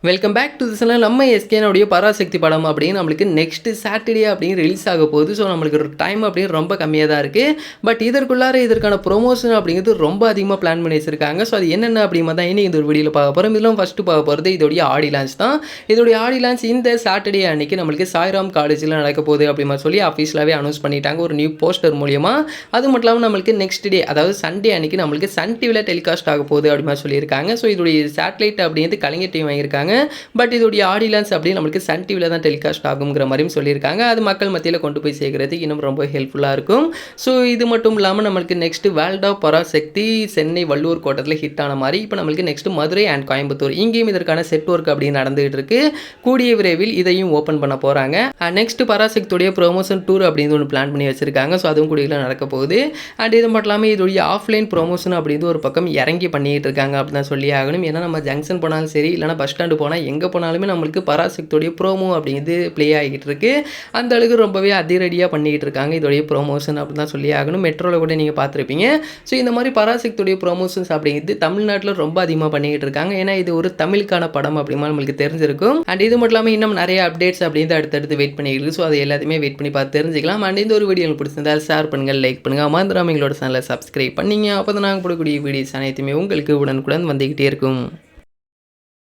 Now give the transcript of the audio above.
Welcome back to this channel. நம்ம எஸ்கேனுடைய பராசக்தி படம் அப்படின்னு நம்மளுக்கு நெக்ஸ்ட் சாட்டர்டே அப்படின்னு ரிலீஸ் ஆக போகுது. ஸோ நம்மளுக்கு ஒரு டைம் அப்படின்னு ரொம்ப கம்மியாக தான் இருக்குது. பட் இதற்குள்ளார இதற்கான ப்ரொமோஷன் அப்படிங்கிறது ரொம்ப அதிகமாக பிளான் பண்ணி வச்சிருக்காங்க. ஸோ அது என்னென்ன அப்படிமா தான் இன்னைக்கு இந்த ஒரு வீடியோவில் பார்க்க போகிறோம். இதெல்லாம் ஃபஸ்ட்டு பார்க்க போகிறது இதோடைய ஆடி லான்ச் தான். இதோடைய ஆடி லான்ச் இந்த சாட்டர்டே அன்னைக்கு நம்மளுக்கு சாய்ராம் காலேஜில் நடக்க போகுது அப்படிமா சொல்லி அஃபீஷியலாகவே அனௌன்ஸ் பண்ணிட்டாங்க ஒரு நியூ போஸ்டர் மூலியமாக. அது மட்டும் இல்லாமல் நம்மளுக்கு நெக்ஸ்ட் டே அதாவது சண்டே அன்னைக்கு நம்மளுக்கு சன் டிவியில் டெலிகாஸ்ட் ஆக போகுது அப்படிமா சொல்லியிருக்காங்க. ஸோ இதோடைய சேட்டலைட் அப்படிங்கிறது கலைஞர் டிவி வாங்கியிருக்காங்க. பட் இதோடைய ஆடி லான்ச் அப்படி நம்மளுக்கு சன் டிவியில் தான் டெலிகாஸ்ட் ஆகுங்கிற மாதிரியும் சொல்லியிருக்காங்க. அது மக்கள் மத்தியில் கொண்டு போய் சேர்க்கறதுக்கு இன்னும் ரொம்ப ஹெல்ப்ஃபுல்லாக இருக்கும். ஸோ இது மட்டும் இல்லாமல் நம்மளுக்கு next world of Parasakthi Chennai Valluvar கோட்டத்தில் ஹிட் ஆன மாதிரி இப்போ நம்மளுக்கு நெக்ஸ்ட் மதுரை அண்ட் கோயம்புத்தூர் இங்கேயும் இதற்கான செட் ஒர்க் அப்படின்னு நடந்துகிட்டு இருக்கு. கூடிய விரைவில் இதையும் ஓப்பன் பண்ண போகிறாங்க. நெக்ஸ்ட் பராசக்தியுடைய ப்ரொமோஷன் டூர் அப்படின்னு ஒன்று பிளான் பண்ணி வச்சிருக்காங்க. ஸோ அதுவும் கூடிய நடக்க போகுது. அண்ட் இது மட்டும் இல்லாமல் இதோடைய ஆஃப்லைன் ப்ரொமோஷன் அப்படின்னு ஒரு பக்கம் இறங்கி பண்ணிட்டு இருக்காங்க அப்படின்னு தான் சொல்லி ஆகணும். ஏன்னா நம்ம ஜங்ஷன் போனாலும் சரி இல்லைனா பஸ் ஸ்டாண்டு போனால் எங்கே போனாலுமே நம்மளுக்கு பராசக்தியோடைய ப்ரோமோ அப்படிங்கிறது ப்ளே ஆகிட்டு இருக்கு. அந்த அளவுக்கு ரொம்பவே அதிரடியாக பண்ணிக்கிட்டு இருக்காங்க இதோடைய ப்ரொமோஷன் அப்படின்னு தான் சொல்லி ஆகணும். மெட்ரோவில் கூட நீங்கள் பார்த்துருப்பீங்க. ஸோ இந்த மாதிரி பராசக்தியோடைய ப்ரொமோஷன்ஸ் அப்படிங்கிறது தமிழ்நாட்டில் ரொம்ப அதிகமாக பண்ணிக்கிட்டு இருக்காங்க. ஏன்னா இது ஒரு தமிழுக்கான படம் அப்படிமா நம்மளுக்கு தெரிஞ்சிருக்கும். அண்ட் இது மட்டும் இல்லாமல் இன்னும் நிறைய அப்டேட்ஸ் அப்படின்னு அடுத்தடுத்து வெயிட் பண்ணிட்டு இருக்கு. ஸோ அதை எல்லாத்தையுமே வெயிட் பண்ணி பார்த்து தெரிஞ்சுக்கலாம். அண்ட் இந்த ஒரு வீடியோ பிடிச்சிருந்தால் ஷேர் பண்ணுங்கள், லைக் பண்ணுங்கள், மறந்துடாம எங்களோட சேனலை சப்ஸ்கிரைப் பண்ணிங்க. அப்போ தான் நாங்கள் போடக்கூடிய வீடியோஸ் அனைத்துமே உங்களுக்கு உடனுக்குடன் வந்துக்கிட்டே இருக்கும்.